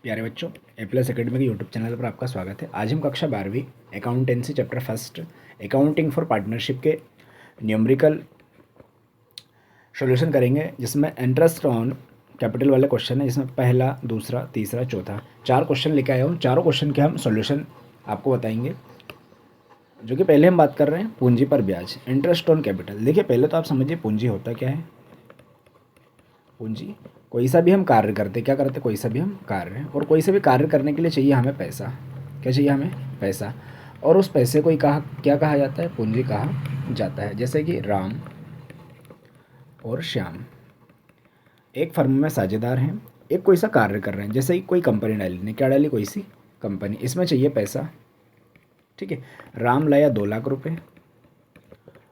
प्यारे बच्चों, ए plus academy के यूट्यूब चैनल पर आपका स्वागत है। आज हम कक्षा 12वीं accountancy chapter first accounting for partnership के न्यूमेरिकल सॉल्यूशन करेंगे, जिसमें इंटरेस्ट ऑन कैपिटल वाले क्वेश्चन है, जिसमें पहला, दूसरा, तीसरा, चौथा 4 क्वेश्चन लेके आया हूँ। चारों क्वेश्चन के हम सॉल्यूशन आपको बताएंगे। जो कि पहले हम बात कर रहे हैं पूंजी पर ब्याज, इंटरेस्ट ऑन कैपिटल। देखिए, पहले तो आप समझिए पूंजी होता क्या है। पूंजी कोई सा भी हम कार्य करते, क्या करते, कोई सा भी हम कार्य, और कोई सा भी कार्य करने के लिए चाहिए हमें पैसा। क्या चाहिए हमें? पैसा। और उस पैसे को ही क्या कहा जाता है? पूंजी कहा जाता है। जैसे कि राम और श्याम एक फर्म में साझेदार हैं, एक कोई सा कार्य कर रहे हैं। जैसे कि कोई कंपनी डाली ने, क्या डाली? कोई सी कंपनी। इसमें चाहिए पैसा, ठीक है। राम लाया 2 लाख रुपए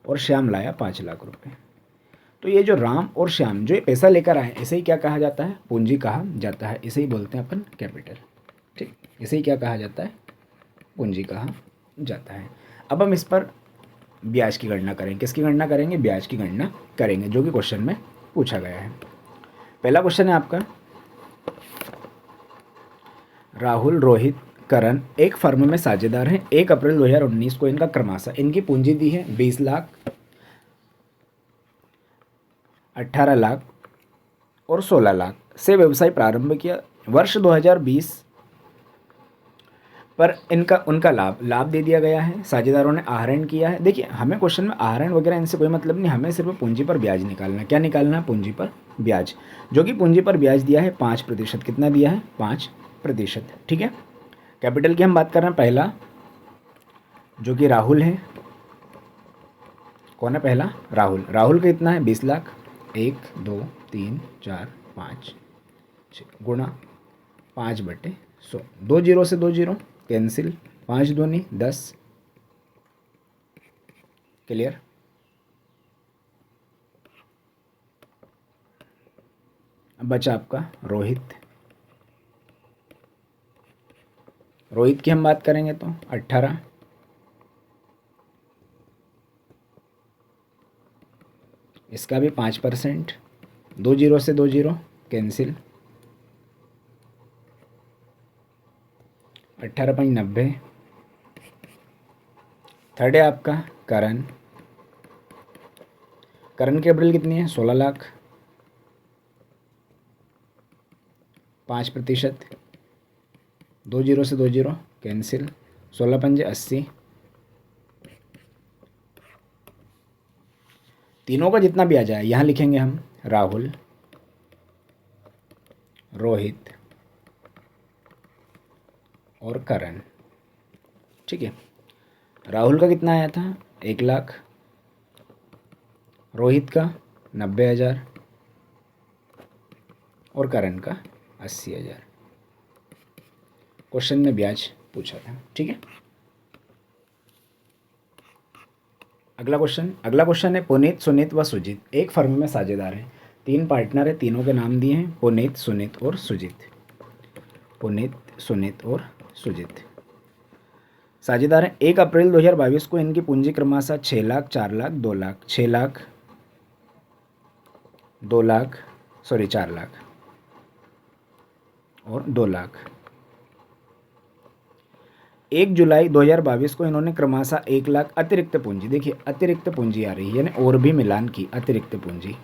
और श्याम लाया 5 लाख रुपए। तो ये जो राम और श्याम जो ये पैसा लेकर आए, इसे ही क्या कहा जाता है? पूंजी कहा जाता है। इसे ही बोलते हैं अपन कैपिटल, ठीक। इसे ही क्या कहा जाता है? पूंजी कहा जाता है। अब हम इस पर ब्याज की गणना करेंगे। किसकी गणना करेंगे? ब्याज की गणना करेंगे, जो कि क्वेश्चन में पूछा गया है। पहला क्वेश्चन है आपका, राहुल, रोहित, करण एक फर्म में साझेदार हैं। 1 अप्रैल 2019 को इनका क्रमाशः, इनकी पूंजी दी है 20 लाख, 18 लाख और 16 लाख से व्यवसाय प्रारंभ किया। वर्ष 2020 पर इनका उनका लाभ दे दिया गया है। साझेदारों ने आहरण किया है। देखिए, हमें क्वेश्चन में आहरण वगैरह इनसे कोई मतलब नहीं, हमें सिर्फ पूंजी पर ब्याज निकालना है। क्या निकालना है? पूंजी पर ब्याज। जो कि पूंजी पर ब्याज दिया है 5%। कितना दिया है? 5%, ठीक है। कैपिटल की हम बात कर रहे हैं। पहला जो कि राहुल है, कौन है पहला? राहुल। राहुल का कितना है? 20 लाख। 1 2 3 4 5 गुणा 5/100। 2 जीरो से 2 जीरो कैंसिल, 5 दूनी 10। क्लियर? अब बचा आपका रोहित। रोहित की हम बात करेंगे तो 18, इसका भी 5%। 2 जीरो से 2 जीरो कैंसिल, 18.90। थर्ड है आपका करण। करण की कैपिटल कितनी है? 16 लाख। 5%। 2 जीरो से 2 जीरो कैंसिल, 16×5 = 80। तीनों का जितना भी आ जाए यहाँ लिखेंगे हम, राहुल, रोहित और करण, ठीक है। राहुल का कितना आया था? 1 लाख। रोहित का 90,000 और करण का 80,000। क्वेश्चन में ब्याज पूछा था, ठीक है। अगला क्वेश्चन है, पुनीत, सुनीत व सुजीत एक फर्म में साझेदार हैं। 3 पार्टनर है, तीनों के नाम दिए हैं, पुनीत, सुनीत और सुजीत। पुनीत, सुनीत और सुजीत साझेदार हैं। 1 अप्रैल 2022 को इनकी पूंजी क्रमशः 6 लाख, 4 लाख, 2 लाख, 6 लाख, 2 लाख, 4 लाख और 2 लाख। 1 जुलाई 2022 को इन्होंने क्रमशः 1 लाख अतिरिक्त पूंजी, देखिए अतिरिक्त पूंजी आ रही है, यानी और भी मिलान की अतिरिक्त पूंजी,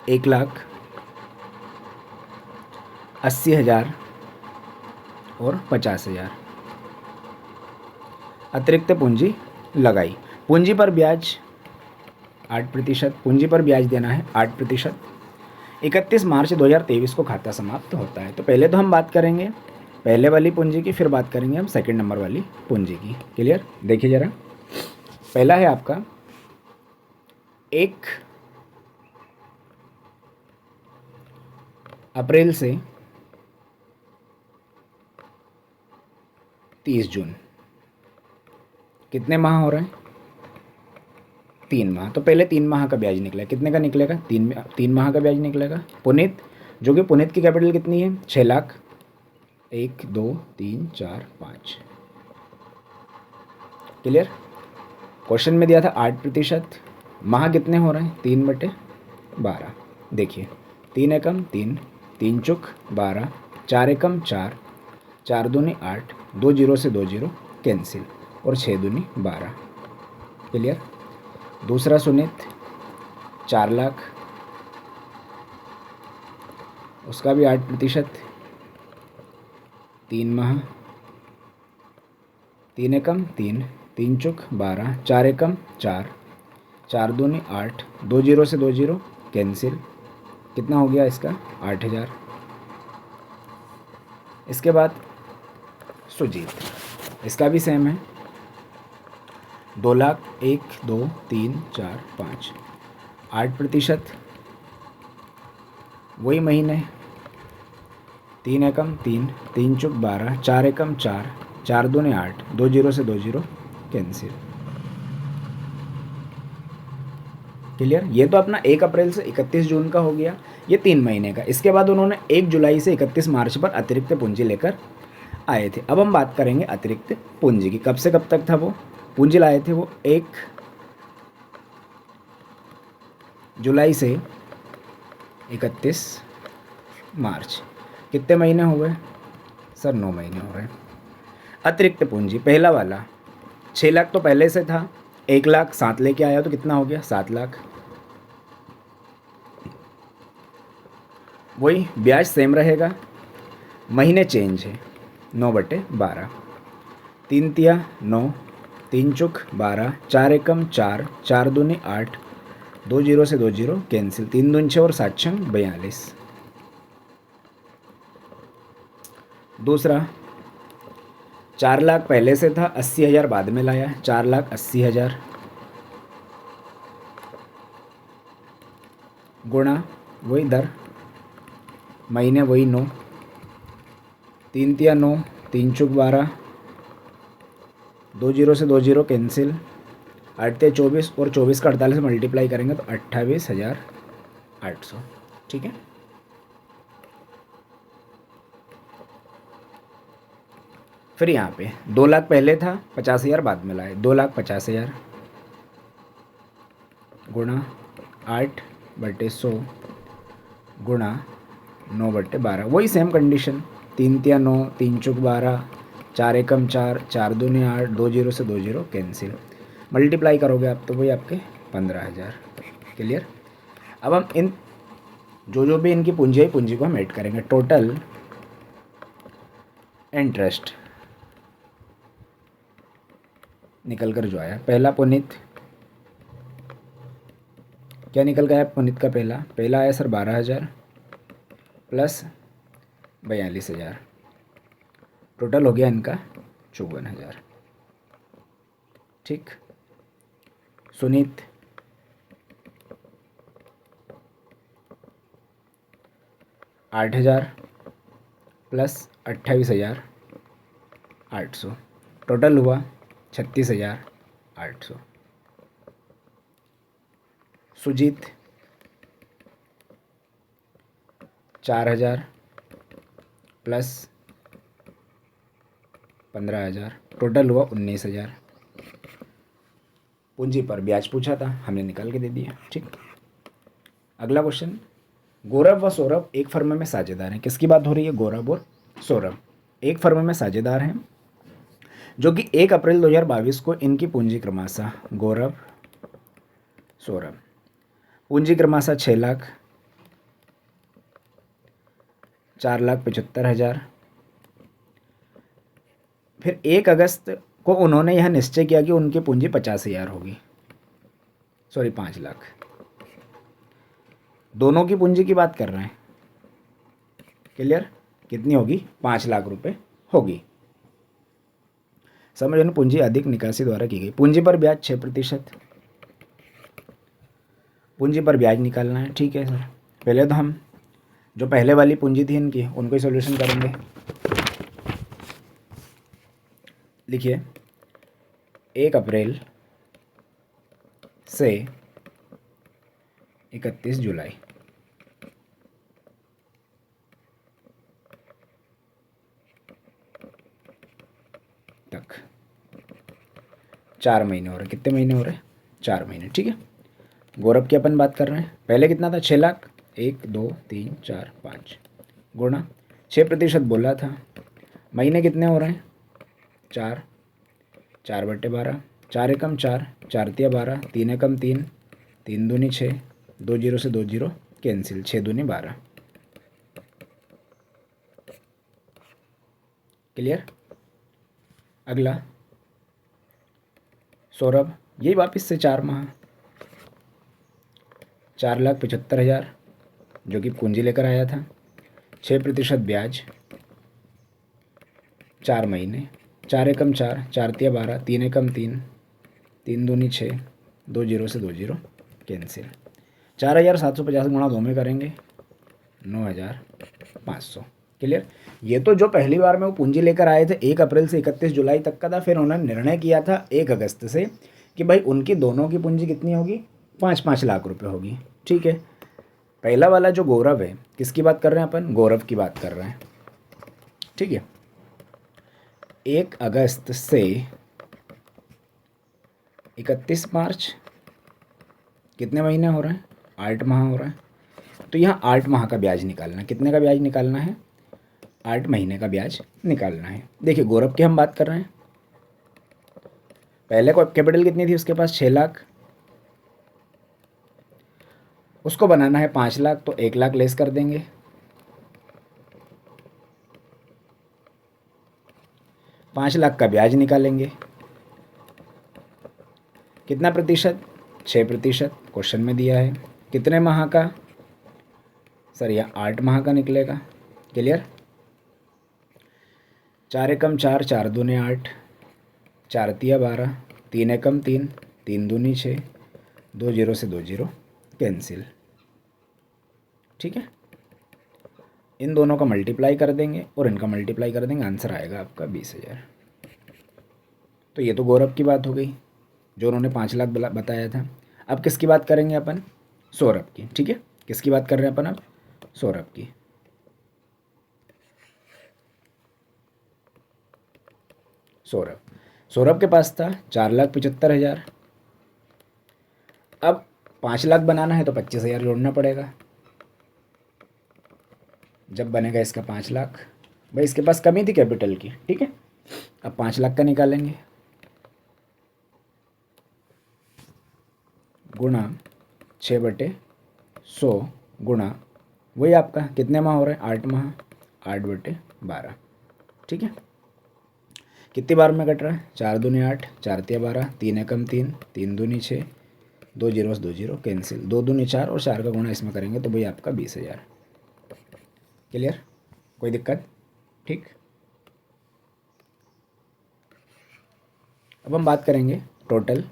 1,80,000 और 50,000 अतिरिक्त पूंजी लगाई। पूंजी पर ब्याज 8%। पूंजी पर ब्याज देना है 8%। 31 मार्च 2023 को खाता समाप्त होता है। तो पहले तो हम बात करेंगे पहले वाली पूंजी की, फिर बात करेंगे हम सेकंड नंबर वाली पूंजी की। क्लियर? देखिए ज़रा, पहला है आपका 1 अप्रैल से 30 जून, कितने माह हो रहे हैं? 3 माह। तो पहले 3 माह का ब्याज निकलेगा। कितने का निकलेगा? 3 माह का ब्याज निकलेगा। पुनीत, जो कि पुनीत की कैपिटल कितनी है? 6 लाख। 1 2 3 4 5। क्लियर? क्वेश्चन में दिया था 8%। माह कितने हो रहे हैं? 3/12। देखिए 3 एकम 3, 3 चुक 12, 4 एकम 4, 4 दूनी 8, 2 जीरो से 2 जीरो कैंसिल और 6 दूनी 12। क्लियर। दूसरा सुनीत 4 लाख, उसका भी 8%, 3 माह, 3 एकम 3, 3 चुक 12, 4 एकम 4, 4 दूनी 8, 2 जीरो से 2 जीरो कैंसिल, कितना हो गया इसका 8000। इसके बाद सुजीत, इसका भी सेम है 2 लाख, 1 2 3 4 5, 8%, वही महीने 3 एकम 3, 3 चुक 12, 4 एकम 4, 4 दूनी 8, 2 जीरो से 2 जीरो कैंसिल। क्लियर। ये तो अपना 1 अप्रैल से 31 जून का हो गया, ये 3 महीने का। इसके बाद उन्होंने 1 जुलाई से 31 मार्च पर अतिरिक्त पूंजी लेकर आए थे। अब हम बात करेंगे अतिरिक्त पूंजी की। कब से कब तक था वो पूंजी लाए थे? वो 1 जुलाई से 31 मार्च। कितने महीने हो गए सर? 9 महीने हो गए। अतिरिक्त पूंजी पहला वाला 6 लाख तो पहले से था, 1 लाख 7 लेके आया तो कितना हो गया 7 लाख। वही ब्याज सेम रहेगा, महीने चेंज है 9/12, 3 तिया 9, 3 चुक 12, 4 एकम 4, 4 दूनी 8, 2 जीरो से 2 जीरो कैंसिल, 3 दूनी 6 और 7 छंग 42। दूसरा 4 लाख पहले से था, 80,000 बाद में लाया, 4,80,000 गुणा वही दर, महीने वही 9, 3 तिया 9, 3 चुक 12, 2 जीरो से 2 जीरो कैंसिल, 8 तिया 24 और 24 का 48 से मल्टीप्लाई करेंगे तो 28,800। ठीक है। फिर यहाँ पे 2 लाख पहले था, 50,000 बाद में लाए, 2,50,000 गुणा 8/100 गुणा 9/12, वही सेम कंडीशन, 3 तिया 9, 3 चुक 12, 4 एकम 4, 4 दूनी 8, 2 जीरो से 2 जीरो कैंसिल, मल्टीप्लाई करोगे आप तो वही आपके 15,000। क्लियर। अब हम इन जो भी इनकी पूंजी है, पूंजी को हम ऐड करेंगे। टोटल इंटरेस्ट निकल कर जो आया, पहला पुनीत क्या निकल गया पुनीत का? पहला आया सर 12,000 प्लस 42,000, टोटल हो गया इनका 54,000। ठीक। सुनीत 8,000 प्लस 28,800, टोटल हुआ 36,800। सुजीत 4,000 प्लस 15,000, टोटल हुआ 19,000। पूंजी पर ब्याज पूछा था, हमने निकाल के दे दिया। ठीक। अगला क्वेश्चन, गौरव व सौरभ एक फर्म में साझेदार हैं। किसकी बात हो रही है? गौरव और सौरभ एक फर्म में साझेदार हैं, जो कि 1 अप्रैल 2022 को इनकी पूंजी क्रमशः गौरव सौरभ पूंजी क्रमशः 6 लाख, 4,75,000। फिर 1 अगस्त को उन्होंने यह निश्चय किया कि उनकी पूंजी 50,000 होगी, सॉरी 5 लाख। दोनों की पूंजी की बात कर रहे हैं। क्लियर। कितनी होगी? 5 लाख रुपए होगी। समझ, पूंजी अधिक निकासी द्वारा की गई। पूंजी पर ब्याज 6%, पूंजी पर ब्याज निकालना है। ठीक है सर। पहले तो हम जो पहले वाली पूंजी थी इनकी, उनको ही सॉल्यूशन करेंगे। लिखिए 1 अप्रैल से 31 जुलाई तक 4 महीने हो रहे। कितने महीने हो रहे? 4 महीने। ठीक है। गौरव की अपन बात कर रहे हैं। पहले कितना था? 6 लाख, 1 2 3 4 5 गुणा 6% बोला था, महीने कितने हो रहे हैं 4, 4/12, 4 एकम 4, 4 तिया 12, 3 एकम 3, 3 दूनी 6, 2 जीरो से 2 जीरो कैंसिल, 6 दूनी 12। क्लियर। अगला सौरभ, यही वापस से 4 माह, 4,75,000 जो कि पूंजी लेकर आया था, 6% ब्याज, 4 महीने, 4 एकम 4, 4 तिया 12, 3 एकम 3, 3 दूनी 6, 2 जीरो से 2 जीरो कैंसिल, 4,750 गुणा 2 में करेंगे 9,500। क्लियर। ये तो जो पहली बार में वो पूंजी लेकर आए थे 1 अप्रैल से 31 जुलाई तक का था, फिर उन्होंने निर्णय किया था 1 अगस्त से कि भाई उनकी दोनों की पूंजी कितनी होगी, 5-5 लाख रुपए होगी। ठीक है। पहला वाला जो गौरव है, किसकी बात कर रहे हैं अपन, गौरव की बात कर रहे हैं। ठीक है। 1 अगस्त से 31 मार्च कितने महीने हो रहे हैं, 8 माह हो रहे हैं। तो यहाँ 8 माह का ब्याज निकालना है। कितने का ब्याज निकालना है, 8 महीने का ब्याज निकालना है। देखिए गौरव की हम बात कर रहे हैं, पहले को कैपिटल कितनी थी उसके पास, 6 लाख, उसको बनाना है 5 लाख, तो 1 लाख लेस कर देंगे, 5 लाख का ब्याज निकालेंगे, कितना प्रतिशत, 6%, क्वेश्चन में दिया है। कितने माह का, सर यह 8 माह का निकलेगा। क्लियर। 4 एकम 4, 4 दूने 8, 4 तिया 12, 3 एकम 3, 3 दूनी 6, 2 जीरो से 2 जीरो कैंसिल। ठीक है। इन दोनों का मल्टीप्लाई कर देंगे और इनका मल्टीप्लाई कर देंगे, आंसर आएगा आपका 20,000। तो ये तो गौरव की बात हो गई जो उन्होंने 5 लाख बताया था। अब किसकी बात करेंगे अपन, सौरभ की। ठीक है। किसकी बात कर रहे हैं अपन अब, सौरभ की। सौरभ के पास था 4,75,000। अब 5 लाख बनाना है तो 25,000 जोड़ना पड़ेगा। जब बनेगा इसका 5 लाख, भाई इसके पास कमी थी कैपिटल की। ठीक है। अब 5 लाख का निकालेंगे, गुणा 6/100 गुणा वही आपका कितने माह हो रहे हैं, 8 माह, 8/12। ठीक है। कितनी बार में कट रहा है, 4 दूनी 8, 4 तिया 12, 3 एकम 3, 3 दूनी 6, 2 जीरो से 2 जीरो कैंसिल, 2 दूनी 4 और 4 का गुणा इसमें करेंगे तो भाई आपका 20,000। क्लियर। कोई दिक्कत। ठीक। अब हम बात करेंगे टोटल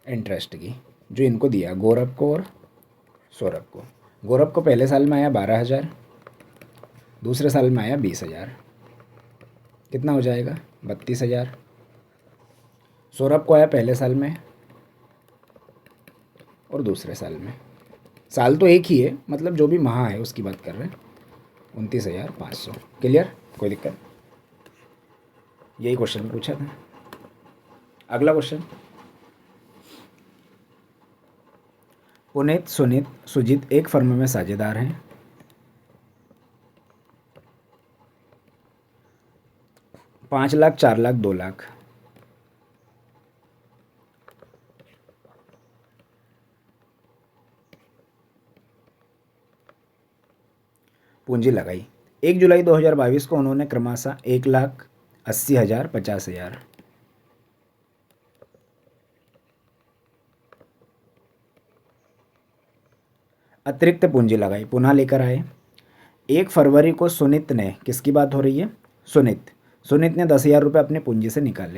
इंटरेस्ट की, जो इनको दिया गौरव को और सौरभ को। गौरव को पहले साल में आया 12,000, दूसरे साल में आया 20,000, कितना हो जाएगा 32,000। सौरभ को आया पहले साल में और दूसरे साल में, साल तो एक ही है, मतलब जो भी माह है उसकी बात कर रहे हैं, 29,500। क्लियर। कोई दिक्कत। यही क्वेश्चन पूछा था। अगला क्वेश्चन, पुनीत सुनीत सुजीत एक फर्म में साझेदार हैं। 5 लाख, 4 लाख, 2 लाख। पूंजी लगाई। 1 जुलाई 2022 को उन्होंने क्रमशः 1,80,000, 50,000, अतिरिक्त पूंजी लगाई, पुनः लेकर आए। 1 फरवरी को सुनीत ने, किसकी बात हो रही है, सुनीत ने 10,000 रुपये अपनी पूंजी से निकाल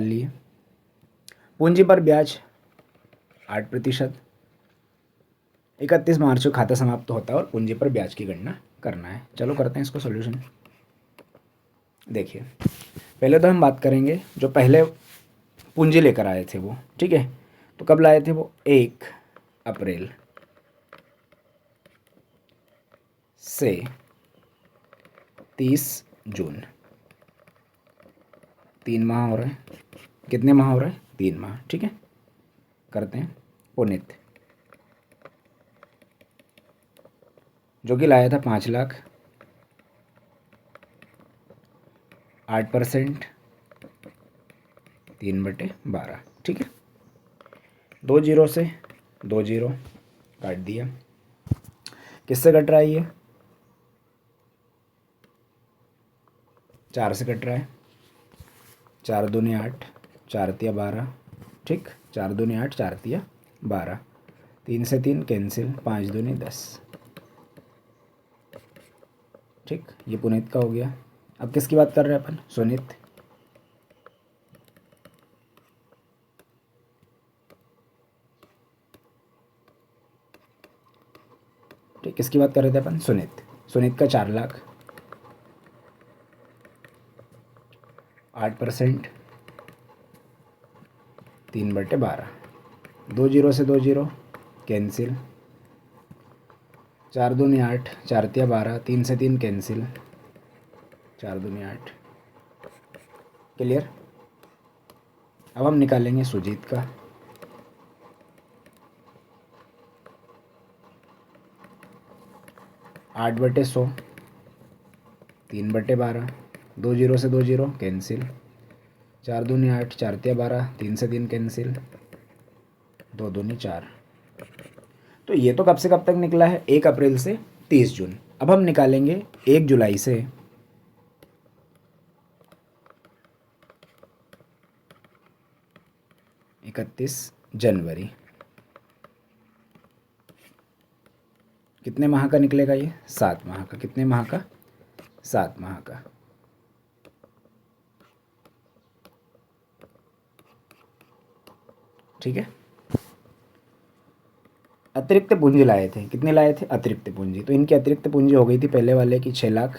लिए। पूंजी पर ब्याज 8%। 31 मार्च को खाता समाप्त होता है और पूंजी पर ब्याज की गणना करना है। चलो करते हैं इसको सॉल्यूशन। देखिए पहले तो हम बात करेंगे जो पहले पूंजी लेकर आए थे वो। ठीक है। तो कब लाए थे वो, 1 अप्रैल से 30 जून, 3 माह हो रहे हैं। कितने माह हो रहे हैं, 3 माह। ठीक है। करते हैं पुनीत, जो कि लाया था 5,00,000, 8%, 3/12। ठीक है, 2 जीरो से 2 जीरो काट दिया। किससे कट रहा है ये? 4 से कट रहा है। 4 दूनी 8, 4 तिया 12। ठीक, 4 दूनी 8, 4 तिया 12। 3 से 3 कैंसिल, 5 दूनी 10। ठीक, ये पुनीत का हो गया। अब किसकी बात कर रहे हैं अपन? सुनीत। ठीक, किसकी बात कर रहे थे अपन? सुनीत। सुनीत का 4,00,000, 8%, 3/12। 2 जीरो से 2 जीरो कैंसिल, 4 दूनी 8, 4 तिया 12। 3 से 3 कैंसिल, 4 दूनी 8। क्लियर? अब हम निकालेंगे सुजीत का। 8/100, 3/12। 2 जीरो से 2 जीरो कैंसिल, 4 दूनी 8, 4 तिया 12। 3 से 3 कैंसिल, 2 दूनी 4। तो ये तो कब से कब तक निकला है? 1 अप्रैल से 30 जून। अब हम निकालेंगे 1 जुलाई से 31 जनवरी। कितने माह का निकलेगा ये? 7 माह का। कितने माह का? 7 माह का। ठीक है, अतिरिक्त पूंजी लाए थे। कितने लाए थे? अतिरिक्त पूंजी। तो इनकी अतिरिक्त पूंजी हो गई थी पहले वाले की 6,00,000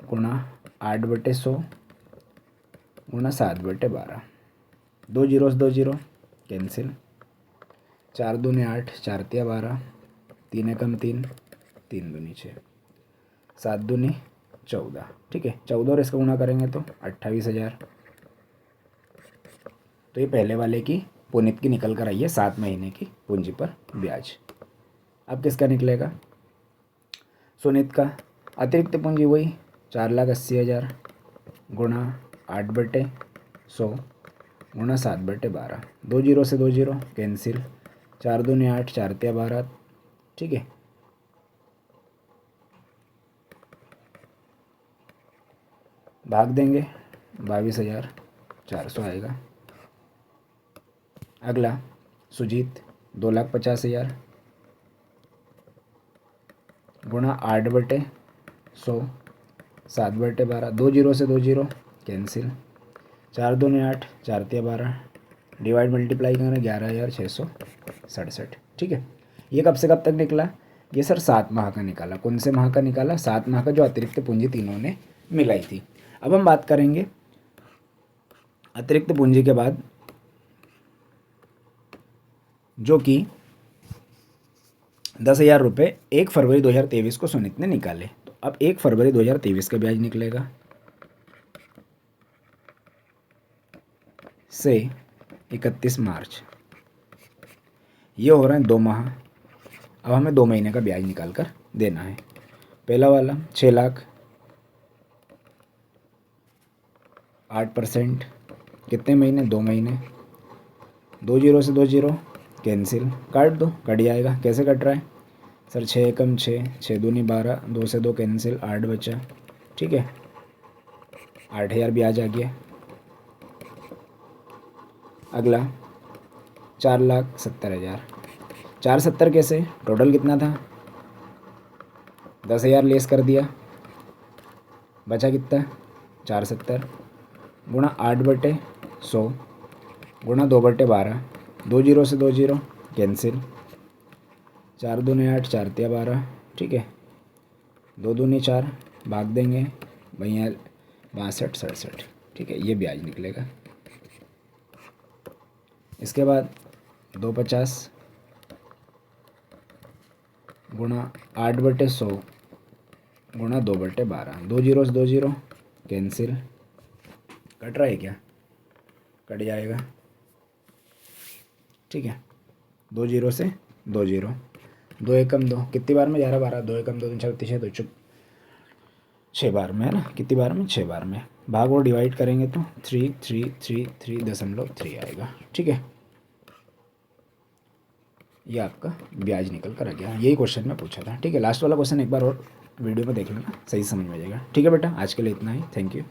गुणा 8/100 गुणा 7/12। 2 जीरो से 2 जीरो कैंसिल, 4 दूनी 8, 4 तिया 12। 3 एकम 3, 3 दूनी 6, 7 दूनी 14। ठीक है, 14 और इसका गुणा करेंगे तो 28,000। तो ये पहले वाले की पुनीत की निकल कर आई है 7 महीने की पूंजी पर ब्याज। अब किसका निकलेगा? सुनीत का। अतिरिक्त पूंजी वही 4,80,000 गुणा 8/100 गुणा 7/12। 2 जीरो से 2 जीरो कैंसिल, 4 दूनी 8, 4 तिया 12। ठीक है, भाग देंगे, 22,400 आएगा। अगला सुजीत 2,50,000 गुणा 8/100 7/12। 2 जीरो से 2 जीरो कैंसिल, 4 दूनी 8, 4 तिया 12। डिवाइड मल्टीप्लाई करें 11,667। ठीक है, ये कब से कब तक निकला? ये सर 7 माह का निकाला। कौन से माह का निकाला? 7 माह का, जो अतिरिक्त पूंजी तीनों ने मिलाई थी। अब हम बात करेंगे अतिरिक्त पूंजी के बाद, जो कि 10,000 रुपये 1 फरवरी 2023 को सुनीत ने निकाले। तो अब 1 फरवरी 2023 का ब्याज निकलेगा से 31 मार्च। ये हो रहे हैं 2 माह। अब हमें 2 महीने का ब्याज निकाल कर देना है। पहला वाला 6,00,000, 8%। कितने महीने? 2 महीने। 2 जीरो से 2 जीरो कैंसिल, काट दो, कट जाएगा। कैसे कट रहा है सर? 6 एकम 6, 6 दूनी 12। 2 से 2 कैंसिल, 8 बचा। ठीक है, 8,000 ब्याज आ गया। अगला 4,70,000। 470 कैसे? टोटल कितना था? 10,000 लेस कर दिया, बचा कितना? 470 गुणा 8/100 गुणा 2/12। 2 जीरो से 2 जीरो कैंसिल, 4 दूनी 8, 4 तिया 12। ठीक है, 2 दूनी 4, भाग देंगे भैया 62, 67। ठीक है, ये ब्याज निकलेगा। इसके बाद 250 गुणा 8/100 गुणा 2/12। 2 जीरो से 2 जीरो कैंसिल, कट रहा है क्या? कट जाएगा। ठीक है, 2 जीरो से 2 जीरो, 2 एकम 2, कितनी बार में 11 12, 2 एकम 2 3 4 6 2 चुप 6 बार में है ना, कितनी बार में 6 बार में। भाग और डिवाइड करेंगे तो 3 आएगा। ठीक है, ये आपका ब्याज निकल कर आ गया। यही क्वेश्चन में पूछा था। ठीक है, लास्ट वाला क्वेश्चन एक बार और वीडियो में देख लेना, सही समझ में आ जाएगा। ठीक है बेटा, आज के लिए इतना ही। Thank you.